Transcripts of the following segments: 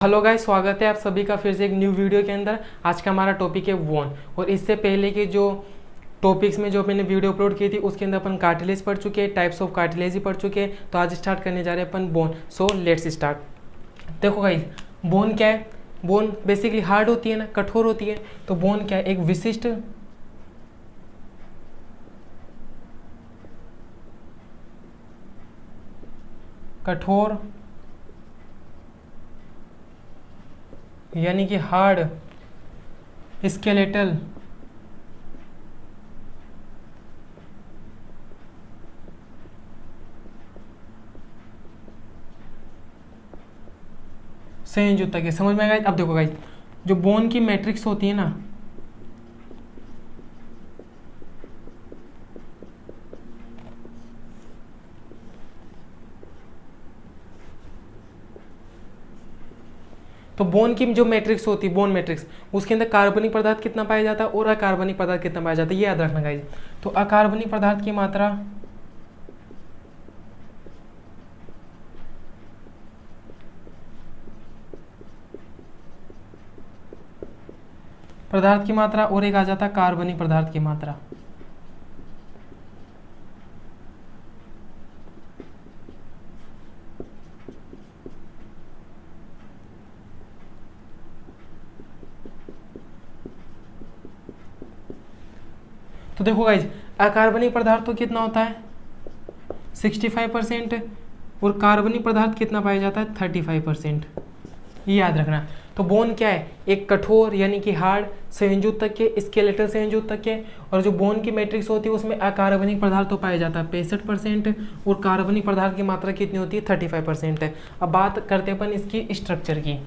Hello guys, स्वागत है आप सभी का फिर से एक न्यू वीडियो के अंदर। आज का हमारा टॉपिक है वोन। और इससे पहले के जो टॉपिक्स में जो मैंने वीडियो अपलोड की थी उसके अंदर अपन कार्टिलेज पढ़ चुके हैं, टाइप्स ऑफ कार्टिलेज ही पढ़ चुके हैं। तो आज स्टार्ट करने जा रहे हैं अपन बोन। So let's start. देखो गाइस, बोन क्या है? बोन बेसिकली हार्ड होती है ना, कठोर होती है। तो बोन क्या है? एक विशिष्ट कठोर यानी कि हार्ड स्केलेटल संयुक्त ऊतक है। समझ में आएगा? अब देखो गाइस, जो बोन की मैट्रिक्स होती है ना, तो बोन की जो मैट्रिक्स होती है, बोन मैट्रिक्स, उसके अंदर कार्बनिक पदार्थ कितना पाया जाता है और अकार्बनिक पदार्थ कितना पाया जाता है, ये याद रखना गाइस। तो अकार्बनिक पदार्थ की मात्रा और एक आ जाता है कार्बनिक पदार्थ की मात्रा। तो देखो गाइज, अकार्बनिक पदार्थ तो कितना होता है 65%, और कार्बनिक पदार्थ कितना पाया जाता है 35%। ये याद रखना। तो बोन क्या है? एक कठोर यानी कि हार्ड संयुक्त तक के, स्केलेटल संयुक्त तक के। और जो बोन की मैट्रिक्स होती है उसमें अकार्बनिक पदार्थ तो पाया जाता है 65%, और कार्बनिक पदार्थ की मात्रा कितनी होती है 35% है। अब बात करते हैं अपन इसकी स्ट्रक्चर की।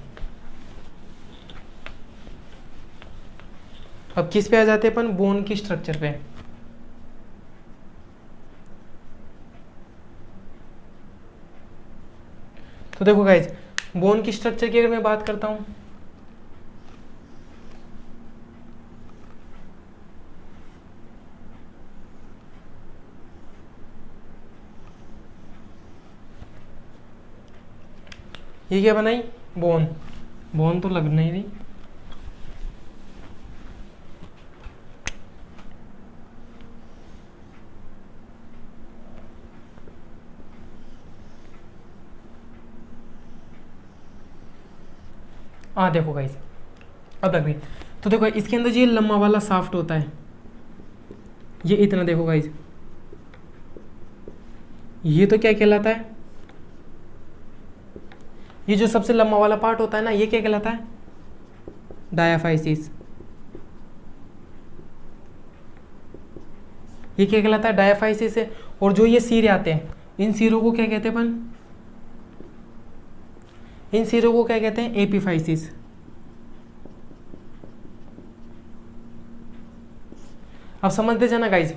अब किस पे आ जाते हैं अपन? बोन की स्ट्रक्चर पे। तो देखो गाइज, बोन की स्ट्रक्चर की अगर मैं बात करता हूं, ये क्या बनाई? बोन। बोन तो लग नहीं रही। हाँ देखो गाइस, अब लग रही। तो देखो इसके अंदर ये लंबा वाला साफ्ट होता है, ये इतना। देखो गाइस, ये तो क्या कहलाता है? ये जो सबसे लंबा वाला पार्ट होता है ना, ये क्या कहलाता है? डायाफाइसिस। ये क्या कहलाता है? डायाफाइसिस है। और जो ये सिरे आते हैं, इन सिरों को क्या कहते हैं अपन? इन सिरों को क्या कहते हैं? एपिफाइसिस। अब समझते जाना गाइज,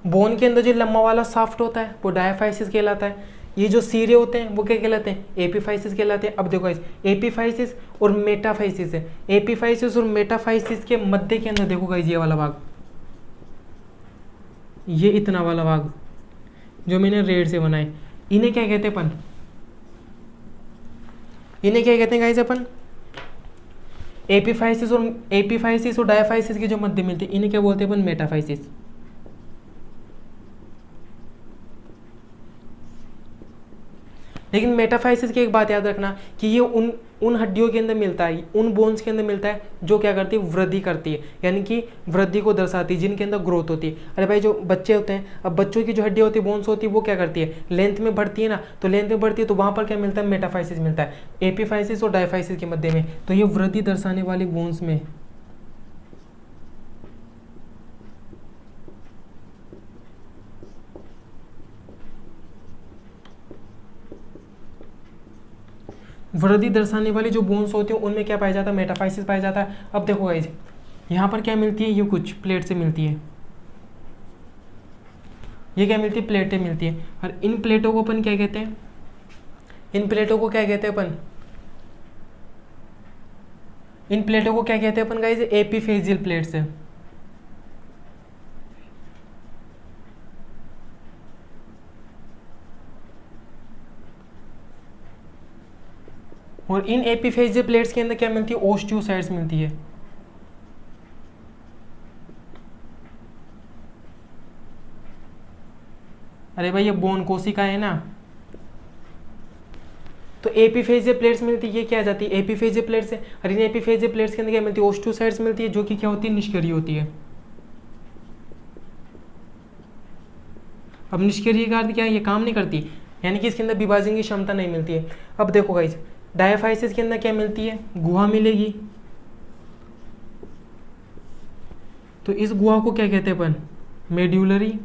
बोन के अंदर जो लंबा वाला साफ्ट होता है वो डायाफाइसिस कहलाता है। ये जो सिरे होते हैं वो क्या कहलाते हैं? एपिफाइसिस कहलाते हैं। अब देखो गाइज, एपिफाइसिस और मेटाफाइसिस है। एपिफाइसिस और मेटाफाइसिस के मध्य के अंदर देखो गाइज, ये वाला भाग, ये इतना वाला भाग जो मैंने रेड से बनाए, इन्हें क्या कहते हैं अपन? इन्हें क्या कहते हैं गाइज अपन? एपिफाइसिस और डायाफाइसिस के जो मध्य मिलते हैं इन्हें क्या बोलते हैं अपन? मेटाफाइसिस। लेकिन मेटाफाइसिस की एक बात याद रखना कि ये उन हड्डियों के अंदर मिलता है, उन बोन्स के अंदर मिलता है जो क्या करती है? वृद्धि करती है, यानी कि वृद्धि को दर्शाती है, जिनके अंदर ग्रोथ होती है। अरे भाई, जो बच्चे होते हैं, अब बच्चों की जो हड्डियाँ होती है, बोन्स होती है, वो क्या करती है? लेंथ में बढ़ती है ना। तो लेंथ में बढ़ती है तो वहाँ पर क्या मिलता है? मेटाफाइसिस मिलता है, एपिफाइसिस और डायफाइसिस के मध्य में। तो ये वृद्धि दर्शाने वाली बोन्स में वृद्धि दर्शाने वाली जो बोन्स होती हैं उनमें क्या पाया जाता है? मेटाफाइसिस पाया जाता है। अब देखो गाइज, यहाँ पर क्या मिलती है? ये कुछ प्लेट से मिलती है, ये क्या मिलती है? प्लेटें मिलती है। और इन प्लेटों को अपन क्या कहते हैं? इन प्लेटों को क्या कहते हैं अपन? इन प्लेटों को क्या कहते हैं अपन गाइज? एपिफेजियल प्लेट्स है। और इन एपीफेजियल प्लेट्स के अंदर क्या मिलती है, ओस्टियोसाइट्स मिलती है। अरे भाई ये बोन कोशिका है ना, तो एपीफेजियल प्लेट्स मिलती है, ये क्या आ जाती है एपीफेजियल प्लेट्स है। और इन एपीफेजियल प्लेट्स के अंदर क्या मिलती है, ओस्टियोसाइट्स मिलती है, जो कि क्या होती है, निष्क्रिय होती है। अब निष्क्रिय का अर्थ क्या है, ये काम नहीं करती, यानी कि इसके अंदर विभाजन की क्षमता नहीं मिलती है। अब देखो गाइस, डायाफाइसिस के अंदर क्या मिलती है, गुहा मिलेगी। तो इस गुहा को क्या कहते हैं अपन, मेड्यूलरी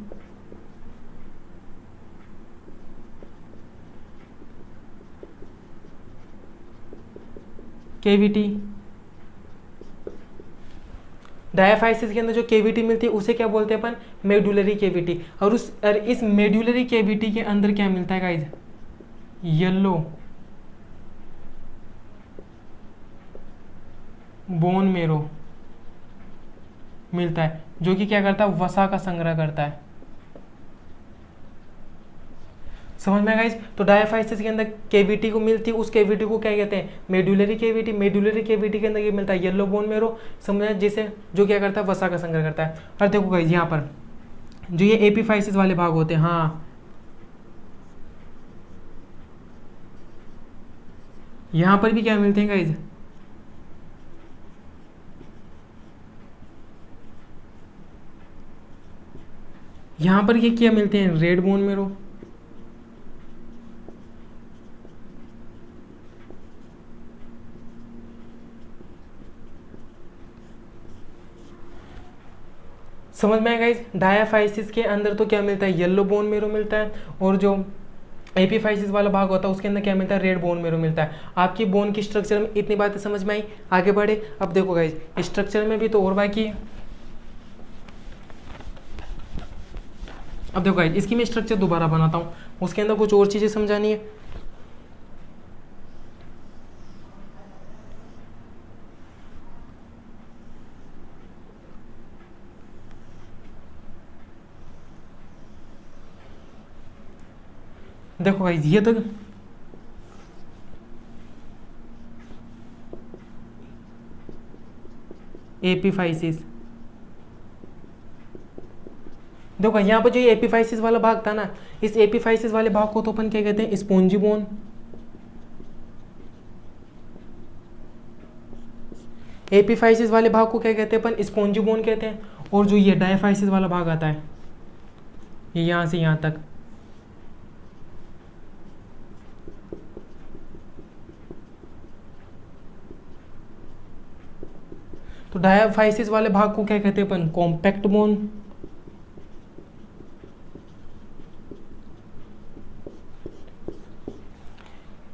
केविटी। डायाफाइसिस के अंदर जो केविटी मिलती है उसे क्या बोलते हैं अपन, मेडुलरी केविटी। और इस मेडुलरी केविटी के अंदर क्या मिलता है गाइज, येलो बोन मेरो मिलता है, जो कि क्या करता है, वसा का संग्रह करता है। समझ में गाइज। तो डायाफाइसिस के अंदर केविटी को मिलती है, उस केविटी को क्या कहते हैं, मेडुलरी केविटी। मेडुलरी केविटी के अंदर ये मिलता है येलो बोन मेरो, समझ, जिसे जो क्या करता है, वसा का संग्रह करता है। और देखो गाइज यहाँ पर जो ये एपीफाइसिस वाले भाग होते हैं, हाँ यहाँ पर भी क्या मिलते हैं गाइज, यहाँ पर ये क्या मिलते हैं, रेड बोन मेरो। समझ में आएगा इस डायाफाइसिस के अंदर तो क्या मिलता है, येलो बोन मेरो मिलता है, और जो एपीफाइसिस वाला भाग होता है उसके अंदर क्या मिलता है, रेड बोन मेरो मिलता है। आपकी बोन की स्ट्रक्चर में इतनी बातें समझ में आई, आगे बढ़े। अब देखो गाइस, स्ट्रक्चर में भी तो और बाकी है। अब देखो गाइस, इसकी मैं स्ट्रक्चर दोबारा बनाता हूँ, उसके अंदर कुछ और चीज़ें समझानी है। देखो गाइस, ये तो एपीफाइसिस, देखो यहाँ पर जो ये एपीफाइसिस वाला भाग था ना, इस एपीफाइसिस वाले भाग को तो अपन क्या कहते हैं, स्पॉन्जी बोन। एपीफाइसिस वाले भाग को क्या कहते हैं अपन, स्पॉन्जी बोन कहते हैं। और जो ये डायाफाइसिस वाला भाग आता है, ये यहाँ से यहाँ तक, तो डायाफाइसिस वाले भाग को क्या कहते हैं अपन, कॉम्पैक्ट बोन।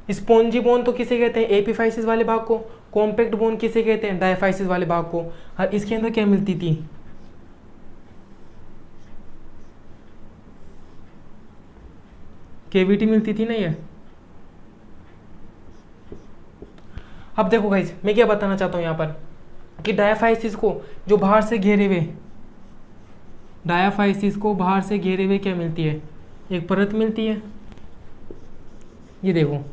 स्पॉन्जी बोन तो किसे कहते हैं, एपीफाइसिस वाले भाग को। कॉम्पैक्ट बोन किसे कहते हैं, डायाफाइसिस वाले भाग को। और इसके अंदर क्या मिलती थी, केविटी मिलती थी ना ये। अब देखो गाइस, मैं क्या बताना चाहता हूं यहाँ पर कि डायाफाइसिस को जो बाहर से घेरे हुए, डायाफाइसिस को बाहर से घेरे हुए क्या मिलती है, एक परत मिलती है। ये देखो,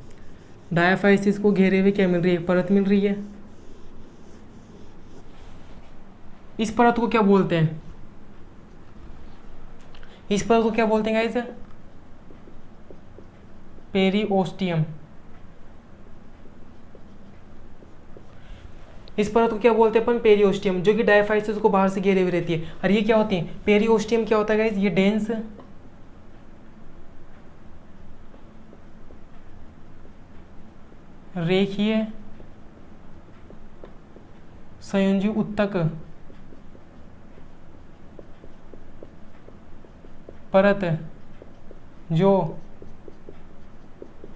डायाफाइसिस को घेरे हुए क्या मिल रही है, एक परत मिल रही है। इस परत को क्या बोलते हैं, इस परत को क्या बोलते हैं गाइस, पेरिओस्टियम। इस परत को क्या बोलते हैं अपन, पेरिओस्टियम, जो कि डायाफाइसिस को बाहर से घेरे हुए रहती है। और ये क्या होती है, पेरिओस्टियम क्या होता है गाइस, ये डेंस रेखीय संयोजी उत्तक परत, जो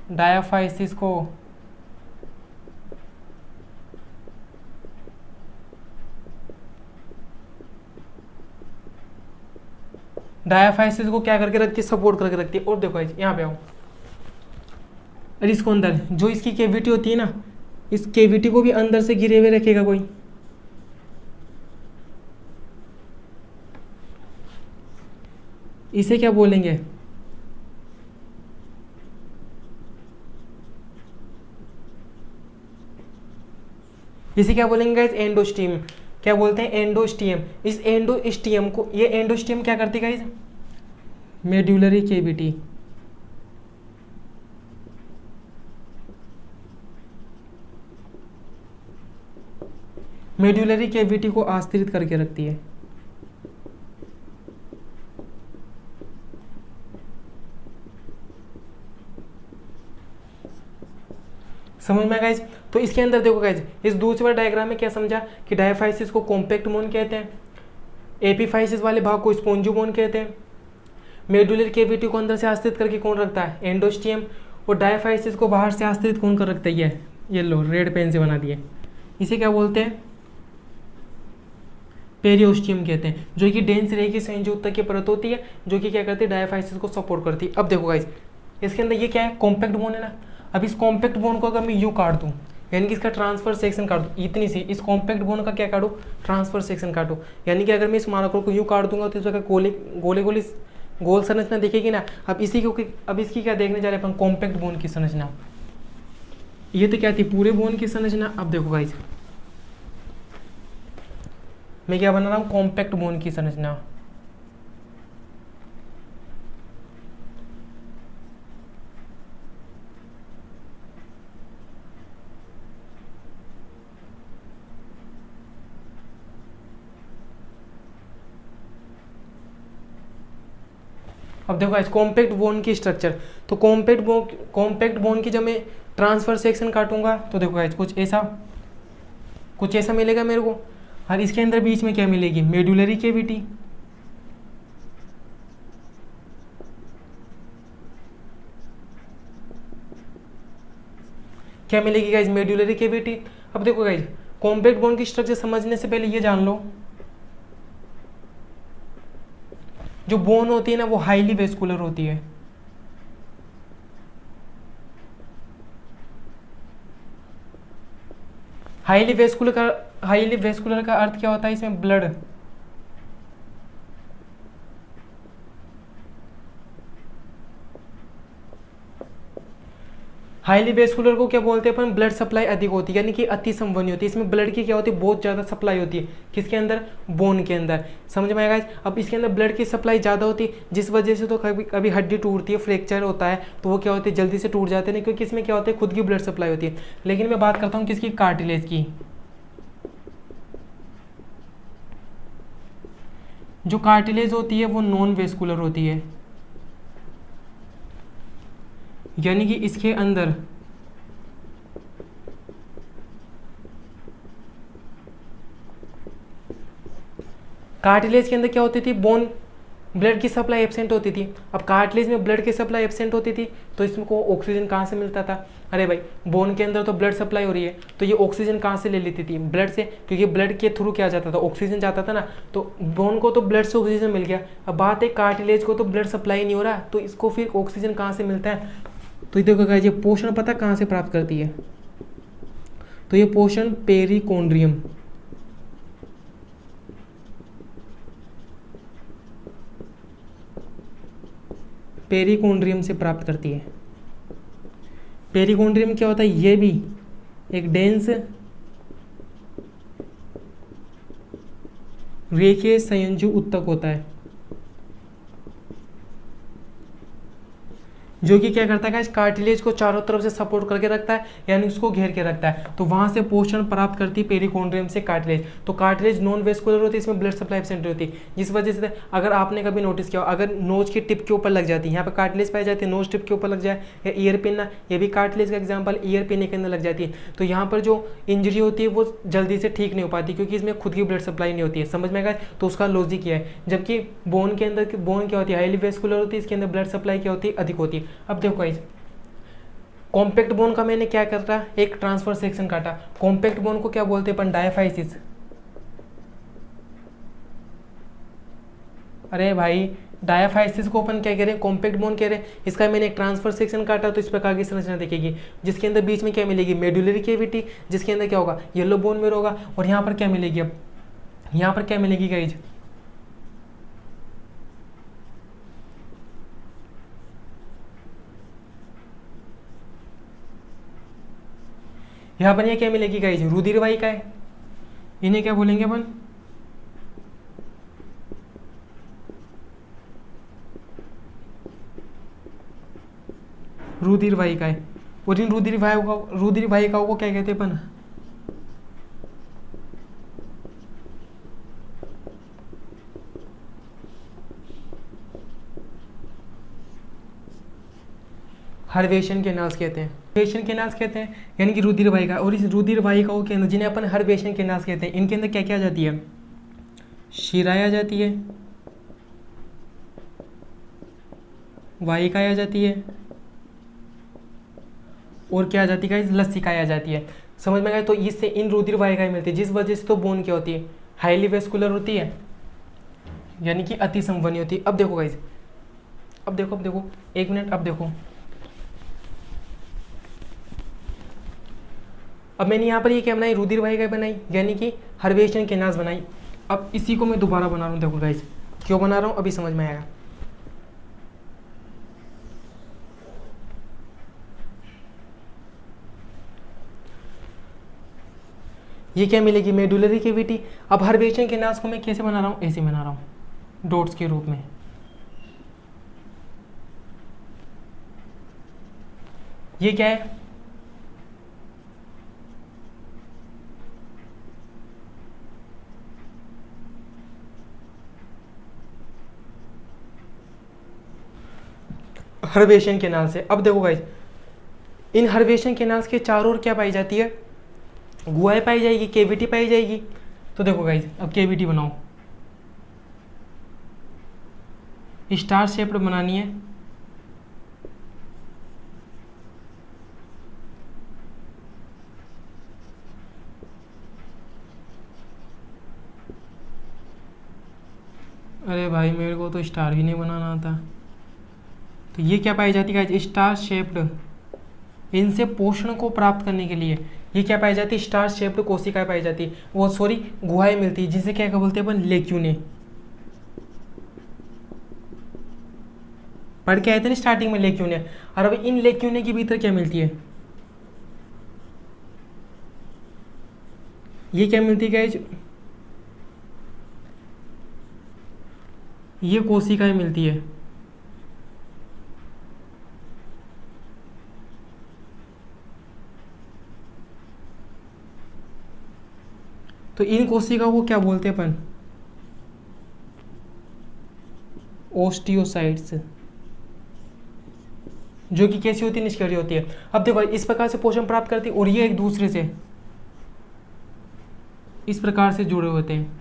डायाफाइसिस को क्या करके रखती है, सपोर्ट करके रखती है। और देखो यहाँ पे आओ, और इसको अंदर जो इसकी केविटी होती है ना, इस केविटी को भी अंदर से घिरे हुए रखेगा कोई। इसे क्या बोलेंगे, इसे क्या बोलेंगे गाइज, एंडोस्टीम। क्या बोलते हैं, एंडोस्टियम। इस एंडोस्टियम को, ये एंडोस्टियम क्या करती है guys, medullary cavity, medullary cavity को आस्थिरित करके रखती है। समझ में गाइज। तो इसके अंदर देखो गाइज, इस दूसरे डायग्राम में क्या समझा कि डायफाइसिस को कॉम्पैक्ट बोन कहते हैं, एपीफाइसिस वाले भाग को स्पोंजी बोन कहते हैं, मेडुलर केविटी को अंदर से आस्थित करके कौन रखता है, एंडोस्टियम, और डायफाइसिस को बाहर से आस्थित कौन कर रखता है, ये लो रेड पेन से बना दिए, इसे क्या बोलते हैं, पेरियोस्टियम कहते हैं, जो कि डेंस रेखी की संयुक्त की परत होती है, जो कि क्या करती है, डायफाइसिस को सपोर्ट करती है। अब देखो गाइस, इसके अंदर ये क्या है, कॉम्पैक्ट बोन है ना। अब इस कॉम्पैक्ट बोन को अगर मैं यूँ काट दूँ, यानी कि इसका ट्रांसफर सेक्शन काट दूँ, इतनी सी, इस कॉम्पैक्ट बोन का क्या काटूँ, ट्रांसफर सेक्शन काटूँ, यानी कि अगर मैं इस मानकों को यूँ काट दूंगा तो इसका गोल संरचना दिखेगी ना। अब इसकी क्या देखने जा रहे हैं अपन, कॉम्पैक्ट बोन की संरचना। ये तो क्या थी, पूरे बोन की संरचना। अब देखो गाइस, मैं क्या बना रहा हूँ, कॉम्पैक्ट बोन की संरचना। अब देखो गाइस, कॉम्पैक्ट बोन की स्ट्रक्चर, तो कॉम्पैक्ट बोन की जब मैं ट्रांसफर सेक्शन काटूंगा तो देखो गाइस, कुछ ऐसा मिलेगा मेरे को। और इसके अंदर बीच में क्या मिलेगी, मेडुलरी केविटी, क्या मिलेगी गाइस, मेडुलरी केविटी। अब देखो गाइस, कॉम्पैक्ट बोन की स्ट्रक्चर समझने से पहले ये जान लो, जो बोन होती है ना वो हाईली वेस्कुलर होती है। हाईली वेस्कुलर का अर्थ क्या होता है, इसमें ब्लड, हाईली वेस्कुलर को क्या बोलते हैं अपन, ब्लड सप्लाई अधिक होती है, यानी कि अति संवहनी होती है। इसमें ब्लड की क्या होती है, बहुत ज़्यादा सप्लाई होती है, किसके अंदर, बोन के अंदर। समझ में आएगा। अब इसके अंदर ब्लड की सप्लाई ज़्यादा होती है, जिस वजह से तो कभी कभी हड्डी टूटती है, फ्रैक्चर होता है, तो वो क्या होती है, जल्दी से टूट जाते हैं, क्योंकि इसमें क्या होता है, खुद की ब्लड सप्लाई होती है। लेकिन मैं बात करता हूँ किसकी, कार्टिलेज की। जो कार्टिलेज होती है वो नॉन वेस्कुलर होती है, यानी कि इसके अंदर कार्टिलेज के अंदर क्या होती थी, बोन, ब्लड की सप्लाई एब्सेंट होती थी। अब कार्टिलेज में ब्लड की सप्लाई एब्सेंट होती थी तो इसको ऑक्सीजन कहाँ से मिलता था, अरे भाई बोन के अंदर तो ब्लड सप्लाई हो रही है, तो ये ऑक्सीजन कहाँ से ले लेती थी, ब्लड से, क्योंकि ब्लड के थ्रू क्या जाता था, ऑक्सीजन जाता था ना। तो बोन को तो ब्लड से ऑक्सीजन मिल गया, अब बात है कार्टिलेज को तो ब्लड सप्लाई नहीं हो रहा, तो इसको फिर ऑक्सीजन कहाँ से मिलता है। तो देखो ये पोषण पता कहाँ से प्राप्त करती है, तो ये पोषण पेरिकोन्ड्रियम, पेरिकोन्ड्रियम से प्राप्त करती है। पेरिकोन्ड्रियम क्या होता है, ये भी एक डेंस रेखीय संयोजी उत्तक होता है, जो कि क्या करता है, कार्टिलेज को चारों तरफ से सपोर्ट करके रखता है, यानी उसको घेर के रखता है। तो वहां से पोषण प्राप्त करती है पेरिकोन्ड्रियम से कार्टिलेज। तो कार्टिलेज नॉन वेस्कुलर होती है, इसमें ब्लड सप्लाई एब्सेंट होती है, जिस वजह से अगर आपने कभी नोटिस किया, अगर नोज की टिप के ऊपर लग जाती है, यहाँ पे कार्टिलेज पाई जाती है, नोज टिप के ऊपर लग जाए, या ईयर पिन ना, ये भी कार्टिलेज का एग्जाम्पल, ईयर पिन के अंदर लग जाती है, तो यहाँ पर जो इंजरी होती है वो जल्दी से ठीक नहीं हो पाती, क्योंकि इसमें खुद की ब्लड सप्लाई नहीं होती है। समझ में आएगा, तो उसका लॉजिक क्या है। जबकि बोन के अंदर, बोन क्या होती है, हाईली वेस्कुलर होती है, इसके अंदर ब्लड सप्लाई क्या होती है, अधिक होती है। अब देखो गाइस, कॉम्पैक्ट बोन का मैंने क्या करता, एक ट्रांसफर सेक्शन काटा। कॉम्पैक्ट बोन को क्या बोलते हैं अपन, डायफाइसिस। अरे भाई डायफाइसिस को अपन क्या कह रहे हैं, कॉम्पैक्ट बोन कह रहे हैं। इसका मैंने एक ट्रांसफर सेक्शन काटा तो इस प्रकार की संरचना दिखेगी, जिसके अंदर बीच में क्या मिलेगी, मेडुलरी केविटी, जिसके अंदर क्या होगा, येलो बोन में होगा। और यहाँ पर क्या मिलेगी, अब यहाँ पर क्या मिलेगी गाइज, यहाँ पर ये क्या मिलेगी गाइज, रुधिर वाहिकाएं, इन्हें क्या बोलेंगे अपन, रुधिर वाहिकाएं। और इन रुधिर वाहिकाओं को क्या कहते हैं अपन, हर्वेशन कैनाल्स कहते हैं। हर्वेशन कैनाल्स कहते हैं यानी कि रुधिर वाहिका। और इस रुधिर वाहिकाओं के अंदर, जिन्हें अपन हर्वेशन कैनाल्स कहते हैं, इनके अंदर क्या क्या आ जाती है, शिराएं आ जाती है, वाहिकाएं आ जाती है, और क्या आ जाती है, लसिकाएं आ जाती है। समझ में आया। तो इससे इन रुधिर वाहिकाएं मिलती है, जिस वजह से तो बोन क्या होती है, हाईली वेस्कुलर होती है, यानी कि अति संवहनी होती है। अब देखो गाइज, अब देखो 1 मिनट, अब देखो, अब मैंने यहाँ पर ये क्या बनाई, रुधिर वाहिकाएं बनाई, यानी कि हर्वेशन कैनाल्स बनाई। अब इसी को मैं दोबारा बना रहा हूँ, देखो गाइज क्यों बना रहा हूँ अभी समझ में आएगा। ये क्या मिलेगी, मेडुलरी कैविटी। अब हर्वेशन कैनाल्स को मैं कैसे बना रहा हूँ, ऐसे बना रहा हूँ, डॉट्स के रूप में। ये क्या है, हर्वेशन कैनाल से। अब देखो गाइज, इन हर्वेशन कैनाल्स के चारों ओर क्या पाई जाती है, गुहाएं पाई जाएगी, केविटी पाई जाएगी। तो देखो गाइज, अब केविटी बनाओ, स्टार शेप्ड बनानी है। अरे भाई मेरे को तो स्टार भी नहीं बनाना आता। तो ये क्या पाई जाती है, स्टार शेप्ड। इनसे पोषण को प्राप्त करने के लिए ये क्या पाई जाती है, स्टार शेप्ड कोशिकाएं पाई जाती है, वो सॉरी गुहाएं मिलती है, जिसे क्या बोलते हैं अपन, लेक्यूने। पढ़ के आए थे ना स्टार्टिंग में, लेक्यूने। और अब इन लेक्यूने के भीतर क्या मिलती है, ये क्या मिलती है, ये कोशिकाएं मिलती है। तो इन कोशिकाओं को क्या बोलते हैं अपन, ओस्टियोसाइट्स, जो कि कैसी होती है, निष्क्रिय होती है। अब देखो इस प्रकार से पोषण प्राप्त करती है, और ये एक दूसरे से इस प्रकार से जुड़े होते हैं।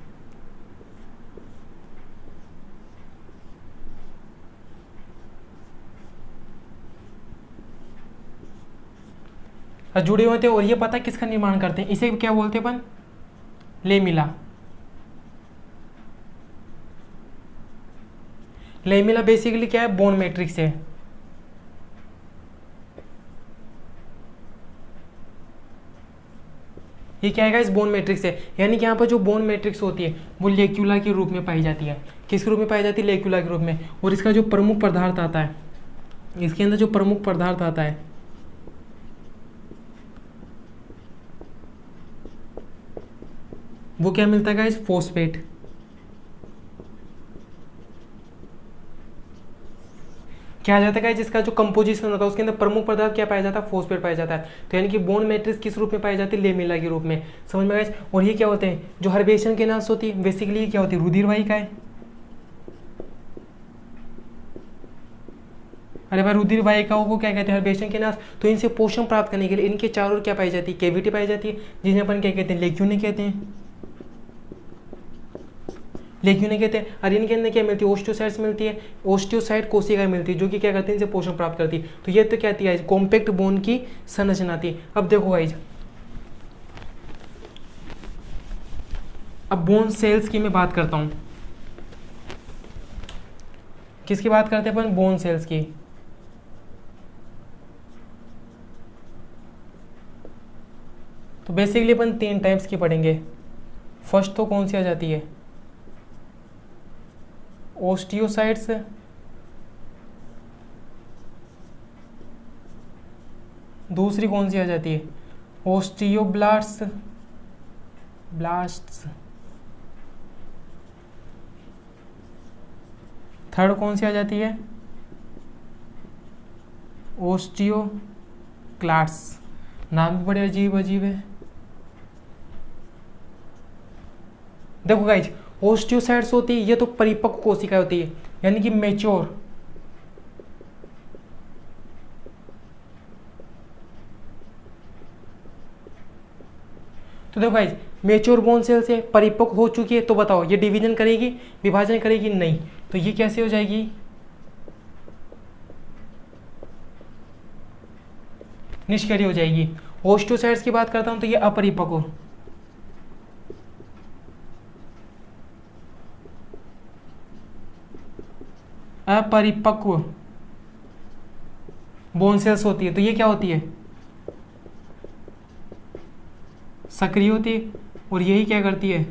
जुड़े होते हैं, और ये पता किसका निर्माण करते हैं, इसे क्या बोलते हैं अपन, लेमिला। लेमिला बेसिकली क्या है, बोन मैट्रिक्स है। ये क्या है, इस बोन मैट्रिक्स है, यानी कि यहाँ पर जो बोन मैट्रिक्स होती है वो लेक्यूला के रूप में पाई जाती है। किस रूप में पाई जाती है, लेक्यूला के रूप में। और इसका जो प्रमुख पदार्थ आता है, इसके अंदर जो प्रमुख पदार्थ आता है वो क्या मिलता है गाइस, फॉस्फेट। क्या आ जाता है, जिसका जो कंपोजिशन होता है उसके अंदर प्रमुख पदार्थ क्या पाया जाता है, फॉस्फेट पाया जाता है। तो यानी कि बोन मैट्रिक्स किस रूप में पाई जाती है, लेमिला के रूप में। समझ में गाइस। और ये क्या होते हैं, जो हर्वेशन कैनाल्स होती है बेसिकली ये क्या होती है, रुधिर वाहिकाएं। अरे भाई रुधिर वाहिकाओं को क्या कहते हैं, हर्वेशन कैनाल्स। तो इनसे पोषण प्राप्त करने के लिए इनके चारों ओर क्या पाई जाती है, कैविटी पाई जाती है, जिन्हें अपन क्या कहते हैं, लेक्यूने कहते हैं। लेक्यूने कहते हैं। और इनके अंदर क्या मिलती है, ओस्टियोसाइट्स मिलती है। ओस्टियोसाइट कोशिकाएं मिलती है, जो कि क्या करती है, इनसे पोषण प्राप्त करती है। तो ये तो क्या आती है, कॉम्पैक्ट बोन की संरचना आती है। अब देखो गाइज, अब बोन सेल्स की मैं बात करता हूं। किसकी बात करते हैं अपन, बोन सेल्स की। तो बेसिकली अपन 3 टाइप्स की पढ़ेंगे। फर्स्ट तो कौन सी आ जाती है, ओस्टियोसाइट्स। दूसरी कौन सी आ जाती है, ओस्टियोब्लास्ट्स, ब्लास्ट्स। थर्ड कौन सी आ जाती है? ओस्टियोक्लास्ट। नाम भी बड़े अजीब अजीब है। देखो गाइज, ओस्टियोसाइट्स होती है ये तो परिपक्व कोशिकाएं होती है, यानी कि मेच्योर। तो देखो गाइज, मेच्योर बोन सेल से परिपक्व हो चुकी है, तो बताओ ये डिवीजन करेगी, विभाजन करेगी? नहीं। तो ये कैसे हो जाएगी? निष्क्रिय हो जाएगी। ओस्टियोसाइट्स की बात करता हूं तो ये अपरिपक्व, अपरिपक्व बोन सेल्स होती है। तो ये क्या होती है? सक्रिय होती है। और यही क्या करती है?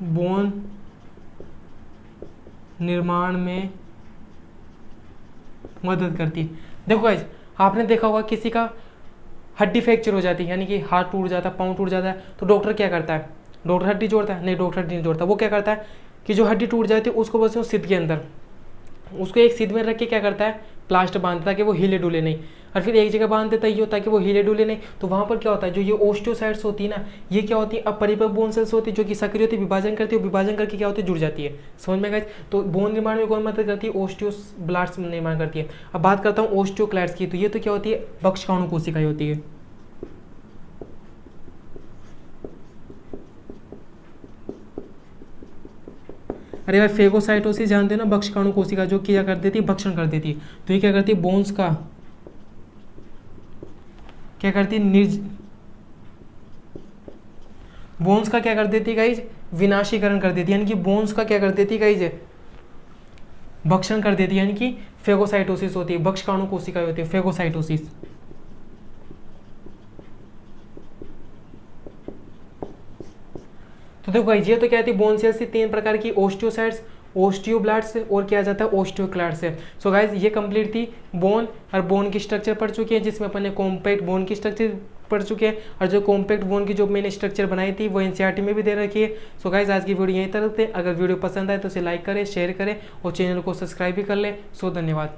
बोन निर्माण में मदद करती है। देखो गाइस, आपने देखा होगा किसी का हड्डी फ्रैक्चर हो जाती है, यानी कि हाथ टूट जाता है, पाँव टूट जाता है, तो डॉक्टर क्या करता है? डॉक्टर हड्डी जोड़ता है? नहीं, डॉक्टर हड्डी नहीं जोड़ता। वो क्या करता है कि जो हड्डी टूट जाती है उसको बस सिद्ध के अंदर, उसको एक सिद्ध में रख के क्या करता है? प्लास्टर बांधता है कि वो हिले डुले नहीं। और फिर एक जगह बांध देता है, ये होता है कि वो हिले डुले नहीं। तो वहाँ पर क्या होता है, जो ये ओस्टियोसाइट्स होती है ना, ये क्या होती है? अपरिपक्व बोन सेल्स होती है, जो कि सक्रिय होती है, विभाजन करती है, विभाजन करके क्या होती है? जुड़ जाती है। समझ में गाइस? तो बोन निर्माण में कौन मदद करती है? ओस्टियोब्लास्ट्स निर्माण करती है। अब बात करता हूँ ओस्टियोक्लास्ट की, तो ये तो क्या होती है? बक्षकाणु कोशिकाएं होती है। अरे भाई, फेगोसाइटोसिस जानते हो ना, बक्षकाणु कोशिका जो क्या कर देती है? भक्षण कर देती है। तो ये क्या करती है? बोन्स का क्या करती है? बोन्स का क्या कर देती है गाइज? विनाशीकरण कर देती है, यानी कि बोन्स का क्या कर देती है गाइज? भक्षण कर देती है, यानी कि फेगोसाइटोसिस होती है, बक्षकाणु कोशिकाएं होती है, फेगोसाइटोसिस। तो देखो गाइस, ये तो क्या थी? बोन सेल्स की तीन प्रकार की, ओस्टियोसाइट्स, ओस्टियोब्लास्ट्स और क्या जाता है? ओस्टियोक्लास्ट है। सो गाइस, ये कंप्लीट थी बोन, और बोन की स्ट्रक्चर पढ़ चुके हैं, जिसमें अपन ने कॉम्पैक्ट बोन की स्ट्रक्चर पढ़ चुके हैं, और जो कॉम्पैक्ट बोन की जो मैंने स्ट्रक्चर बनाई थी वो एनसीईआरटी में भी दे रखी है। सो गाइस, आज की वीडियो यहीं तक रखते हैं। अगर वीडियो पसंद आए तो इसे लाइक करें, शेयर करें और चैनल को सब्सक्राइब भी कर लें। सो धन्यवाद।